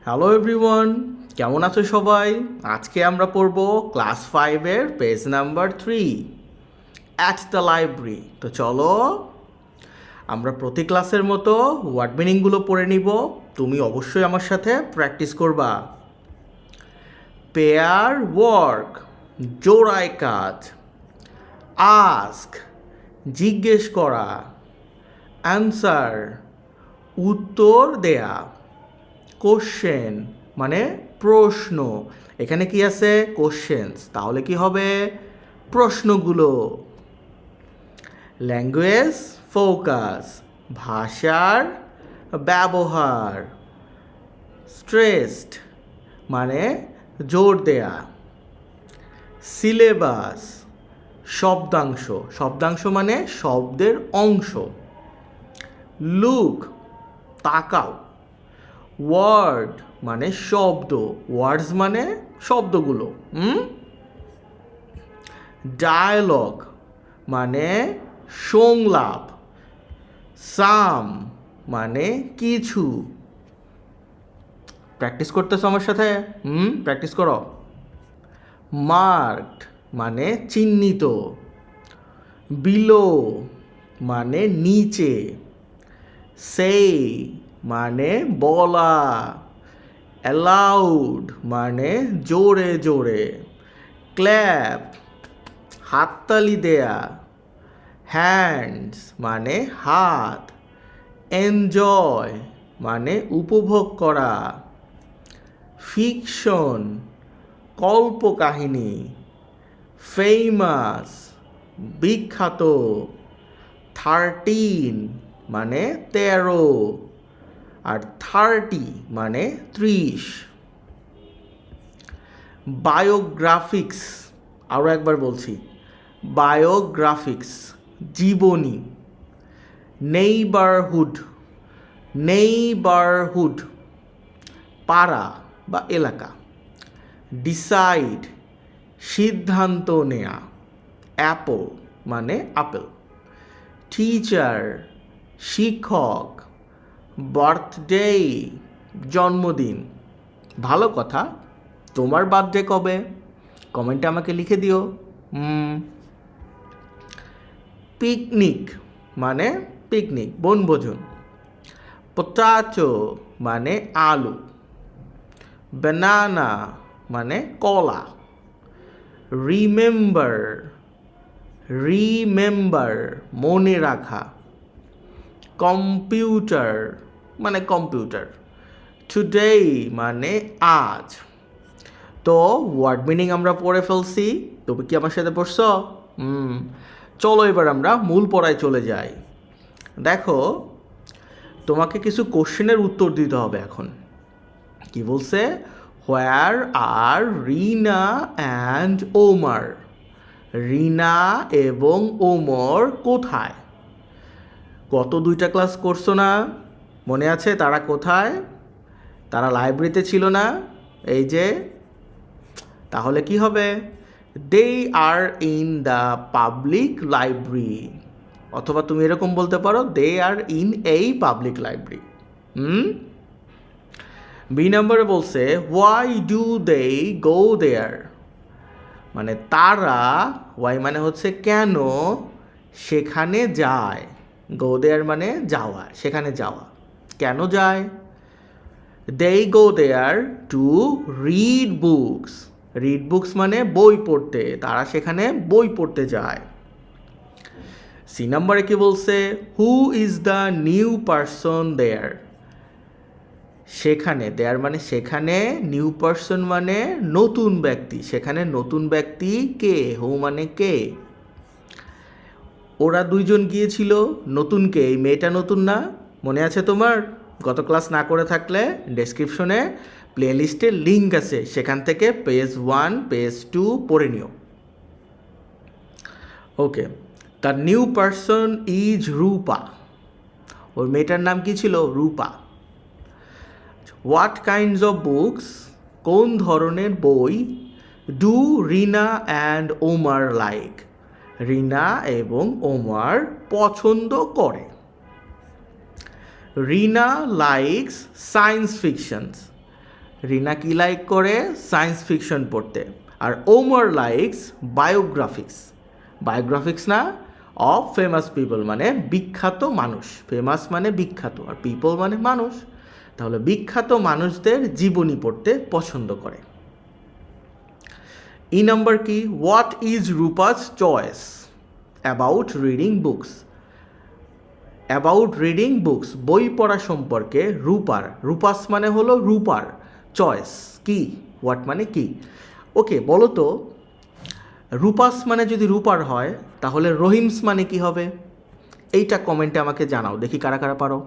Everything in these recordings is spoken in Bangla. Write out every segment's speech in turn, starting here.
হ্যালো এভরিওয়ান, কেমন আছো সবাই? আজকে আমরা পড়ব ক্লাস 5-এর page number 3 at the library. তো চলো আমরা প্রতি ক্লাসের মতো ওয়ার্ড মিনিংগুলো পড়ে নিব। তুমি অবশ্যই আমার সাথে প্র্যাকটিস করবা। পেয়ার ওয়ার্ক, জোড়ায় কাজ। আস্ক, জিজ্ঞেস করা। অ্যান্সার, উত্তর দেয়া। কোশ্চেন মানে প্রশ্ন। এখানে কি আছে? কোশ্চেন্স। তাহলে কি হবে? প্রশ্নগুলো। ল্যাঙ্গুয়েজ ফোকাস, ভাষার ব্যবহার। স্ট্রেসড মানে জোর দেয়া। সিলেবাস শব্দাংশ, শব্দাংশ মানে শব্দের অংশ। লুক তাকাও। ওয়ার্ড মানে শব্দ, ওয়ার্ডস মানে শব্দগুলো। ডায়ালগ মানে সংলাপ। সাম মানে কিছু। প্র্যাকটিস করতেছো আমার সাথে? প্র্যাকটিস করো। মার্কড মানে চিহ্নিত। বিলো মানে নিচে। সেই মানে বলা। অ্যালাউড মানে জোরে জোরে। ক্ল্যাপ হাততালি দেয়া। হ্যান্ডস মানে হাত। এনজয় মানে উপভোগ করা। ফিকশন কল্পকাহিনী। ফেমাস বিখ্যাত। 13 মানে 13 আর 30 মানে 30। বায়োগ্রাফিক্স, আরও একবার বলছি, বায়োগ্রাফিক্স জীবনী। নেইবারহুড, নেইবারহুড পাড়া বা এলাকা। ডিসাইড সিদ্ধান্ত নেয়া। অ্যাপল মানে আপেল। টিচার শিক্ষক। বার্থডে জন্মদিন। ভালো কথা, তোমার বার্থডে কবে? কমেন্টে আমাকে লিখে দিও। পিকনিক মানে পিকনিক, বনভোজন। পটাটো মানে আলু। ব্যানানা মানে কলা। রিমেম্বার, রিমেম্বার মনে রাখা। কম্পিউটার মানে কম্পিউটার। টুডে মানে আজ। তো ওয়ার্ড মিনিং আমরা পড়ে ফেলছি। তুমি কি আমার সাথে পড়ছো? চলো এবার আমরা মূল পড়ায় চলে যাই। দেখো, তোমাকে কিছু কোশ্চেনের উত্তর দিতে হবে এখন। কি বলছে? হোয়ার আর রিনা অ্যান্ড ওমর? রিনা এবং ওমর কোথায়? গত 2টা ক্লাস করছো না? মনে আছে তারা কোথায়? তারা লাইব্রেরিতে ছিল না? এই যে, তাহলে কি হবে? দে আর ইন দ্য পাবলিক লাইব্রেরি। অথবা তুমি এরকম বলতে পারো, দে আর ইন এই পাবলিক লাইব্রেরি। বি নম্বরে বলছে, হোয়াই ডু দে গো দেয়ার? মানে তারা, ওয়াই মানে হচ্ছে কেন, সেখানে যায়। গো দেয়ার মানে যাওয়া, সেখানে যাওয়া। কেন যায়? They go there to read books. Read books মানে বই পড়তে, তারা সেখানে বই পড়তে যায়। সি নাম্বারে কি বলছে? Who is the new person there? সেখানে, দেয়ার মানে সেখানে, নিউ পারসন মানে নতুন ব্যক্তি, সেখানে নতুন ব্যক্তি কে? হু মানে কে? ওরা দুইজন গিয়েছিল, নতুন কে? এই মেয়েটা নতুন না? মনে আছে তোমার? গত ক্লাস না করে থাকলে ডেসক্রিপশনে প্লেলিস্টের লিঙ্ক আছে, সেখান থেকে পেজ 1 পেজ 2 পড়ে নিও। Okay, the new person is Rupa. ওই মেয়েটার নাম কি ছিল? Rupa. What kinds of books? কোন ধরনের বই? Do Rina and Omar like? Rina এবং ওমর পছন্দ করে। Rina likes science fictions. Rina কি লাইক করে? সায়েন্স ফিকশন পড়তে। আর ওমর লাইকস বায়োগ্রাফিক্স। বায়োগ্রাফিক্স না, অফ ফেমাস পিপল মানে বিখ্যাত মানুষ। ফেমাস মানে বিখ্যাত, আর পিপল মানে মানুষ। তাহলে বিখ্যাত মানুষদের জীবনী পড়তে পছন্দ করে। ই নাম্বার কি? What is Rupa's choice about reading books? About reading books, বই পড়া সম্পর্কে রূপাস মানে হলো রূপার, চয়েস কি, হোয়াট মানে কি। ওকে, বলো তো রূপাস মানে যদি রূপার হয় তাহলে রহিমস মানে কি হবে? এইটা কমেন্টে আমাকে জানাও, দেখি কারা কারা পারো।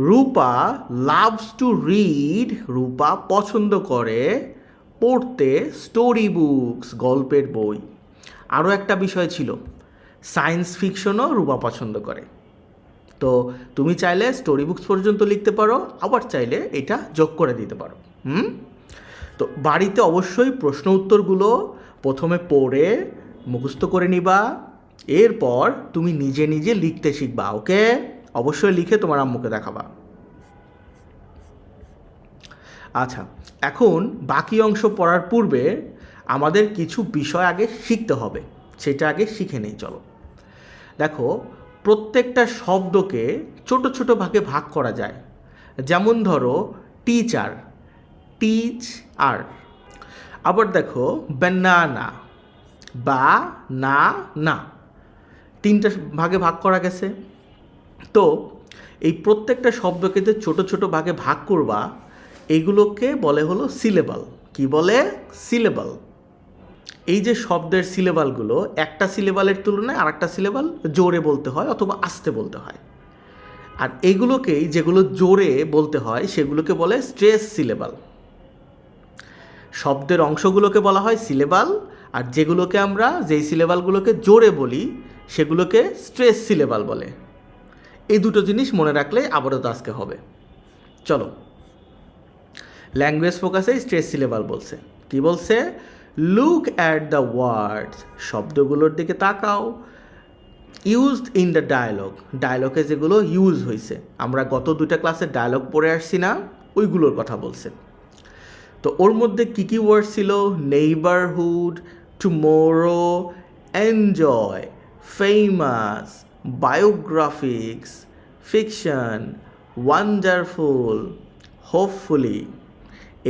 রূপা লাভস টু রিড, রূপা পছন্দ করে পড়তে স্টোরি বুকস, গল্পের বই। আরও একটা বিষয় ছিল, সায়েন্স ফিকশনও রূপা পছন্দ করে। তো তুমি চাইলে স্টোরি বুকস পর্যন্ত লিখতে পারো, আবার চাইলে এটা যোগ করে দিতে পারো। তো বাড়িতে অবশ্যই প্রশ্ন উত্তরগুলো প্রথমে পড়ে মুখস্থ করে নিবা, এরপর তুমি নিজে নিজে লিখতে শিখবা। ওকে, অবশ্যই লিখে তোমার আম্মুকে দেখাবা। আচ্ছা, এখন বাকি অংশ পড়ার পূর্বে আমাদের কিছু বিষয় আগে শিখতে হবে, সেটা আগে শিখে নেই। চলো দেখো, প্রত্যেকটা শব্দকে ছোট ছোট ভাগে ভাগ করা যায়। যেমন ধরো টিচার, টিচ আর। আবার দেখো ব্যানানা, বা না না, তিনটা ভাগে ভাগ করা গেছে। তো এই প্রত্যেকটা শব্দকে যে ছোট ছোট ভাগে ভাগ করবা, এইগুলোকে বলে হলো সিলেবাল। কি বলে? সিলেবাল। এই যে শব্দের সিলেবালগুলো, একটা সিলেবালের তুলনায় আর একটা সিলেবাল জোরে বলতে হয় অথবা আস্তে বলতে হয়। আর এগুলোকেই, যেগুলো জোরে বলতে হয় সেগুলোকে বলে স্ট্রেস সিলেবাল। শব্দের অংশগুলোকে বলা হয় সিলেবাল, আর যেগুলোকে আমরা, যেই সিলেবালগুলোকে জোরে বলি সেগুলোকে স্ট্রেস সিলেবাল বলে। এই দুটো জিনিস মনে রাখলে আবারও তো আজকে হবে। চলো, ল্যাঙ্গুয়েজ ফোকাসে স্ট্রেস সিলেবাল বলছে। কি বলছে? লুক অ্যাট দ্য ওয়ার্ডস, শব্দগুলোর দিকে তাকাও। ইউজড ইন দ্য ডায়ালগ, ডায়ালগে যেগুলো ইউজ হয়েছে, আমরা গত দুটা ক্লাসে ডায়ালগ পড়ে আসছি না, ওইগুলোর কথা বলছে। তো ওর মধ্যে কী কী ওয়ার্ড ছিল? Neighbourhood, tomorrow, enjoy, famous, বায়োগ্রাফিক্স, fiction, wonderful, hopefully.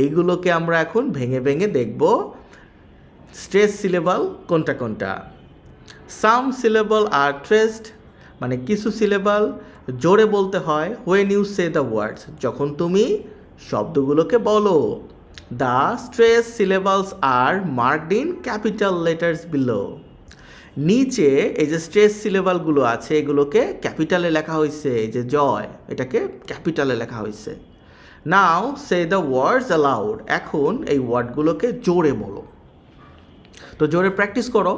এইগুলোকে আমরা এখন ভেঙে ভেঙে দেখব স্ট্রেস সিলেবাল কোনটা কোনটা। সাম সিলেবল আর ট্রেসড, মানে কিছু সিলেবাল জোরে বলতে হয় when you say the words, যখন তুমি শব্দগুলোকে বলো। The stress syllables are marked in capital letters below. নিচে এই যে স্ট্রেস সিলেবালগুলো আছে এগুলোকে ক্যাপিটালে লেখা হয়েছে। এই যে জয়, এটাকে ক্যাপিটালে লেখা হয়েছে। নাও সে দ্য ওয়ার্ডস অ্যালাউড, এখন এই ওয়ার্ডগুলোকে জোরে বলো। তো জোরে প্র্যাকটিস করো।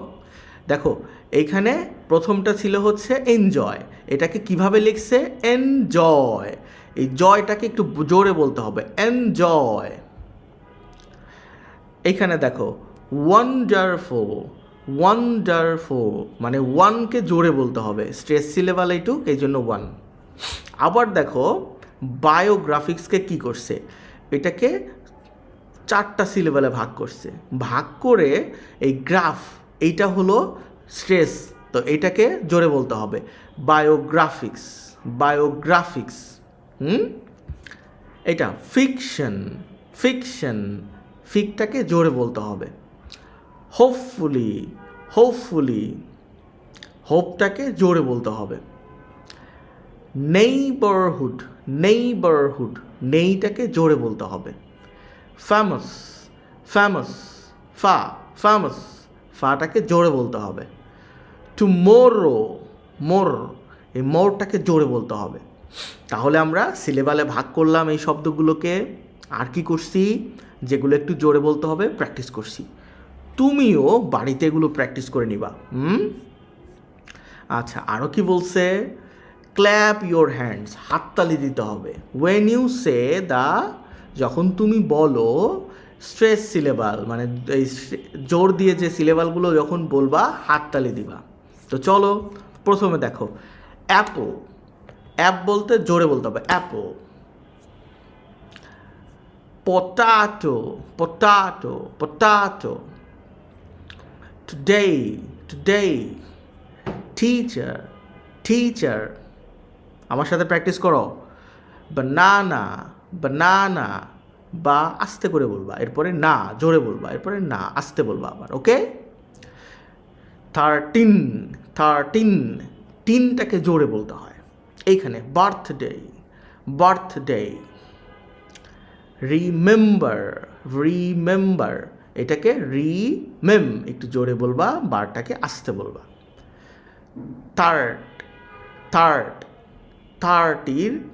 দেখো এইখানে প্রথমটা ছিল হচ্ছে এনজয়, এটাকে কিভাবে লিখছে? এনজয়। এই জয়টাকে একটু জোরে বলতে হবে, এনজয়। এইখানে দেখো ওয়ান্ডারফুল, ওয়ান্ডারফুল মানে ওয়ানকে জোরে বলতে হবে, স্ট্রেস সিলেবাল এইটুক, এই জন্য ওয়ান। আবার দেখো বায়োগ্রাফিক্সকে কি করছে? এটাকে চারটা সিলেবালে ভাগ করছে, ভাগ করে এই গ্রাফ, এইটা হলো স্ট্রেস, তো এইটাকে জোরে বলতে হবে বায়োগ্রাফিক্স, বায়োগ্রাফিক্স। এটা ফিকশন, ফিকশন, ফিকটাকে জোরে বলতে হবে। হোপফুলি, হোপফুলি, হোপটাকে জোরে বলতে হবে। নেইবারহুড, নেইবারহুড, নেইটাকে জোরে বলতে হবে। ফেমাস, ফেমাস, ফা, ফেমাস, ফাটাকে জোরে বলতে হবে। টুমোরো, মোর, এই মোরটাকে জোরে বলতে হবে। তাহলে আমরা সিলেবালে ভাগ করলাম এই শব্দগুলোকে, আর কি করছি? যেগুলো একটু জোরে বলতে হবে প্র্যাকটিস করছি। তুমিও বাড়িতে এগুলো প্র্যাকটিস করে নিবা। আচ্ছা, আরও কি বলছে? ক্ল্যাপ ইয়োর হ্যান্ডস, হাততালি দিতে হবে। ওয়েন ইউ সে দ্য, যখন তুমি বলো স্ট্রেস সিলেবাল, মানে এই জোর দিয়ে যে সিলেবালগুলো যখন বলবা হাততালি দিবা। তো চলো প্রথমে দেখো অ্যাপল, অ্যাপ বলতে জোরে বলতে হবে Apple. potato, potato, potato. Today, today. Teacher, teacher. আমার সাথে প্র্যাকটিস করো। banana, banana. বা আস্তে করে বলবা, এরপরে না জোরে বলবা, এরপরে না আস্তে বলবা আবার, ওকে? 13, 13. তিনটাকে জোরে বলতে হয়। এইখানে বার্থডে, বার্থডে। Remember, remember. এটাকে রিমেম একটু জোরে বলবা, বারটাকে আস্তে বলবা। Third, third. থার্টির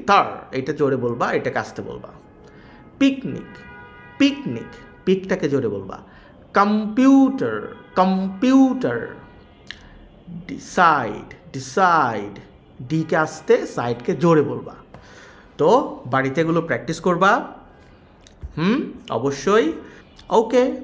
থার, এটা জোরে বলবা, এটাকে আস্তে বলবা। Picnic, picnic. পিকটাকে জোরে বলবা। Computer, computer. Decide, decide. ডিকে আস্তে, সাইডকে জোরে বলবা। তো বাড়িতে এগুলো প্র্যাকটিস করবা, অবশ্যই। ওকে।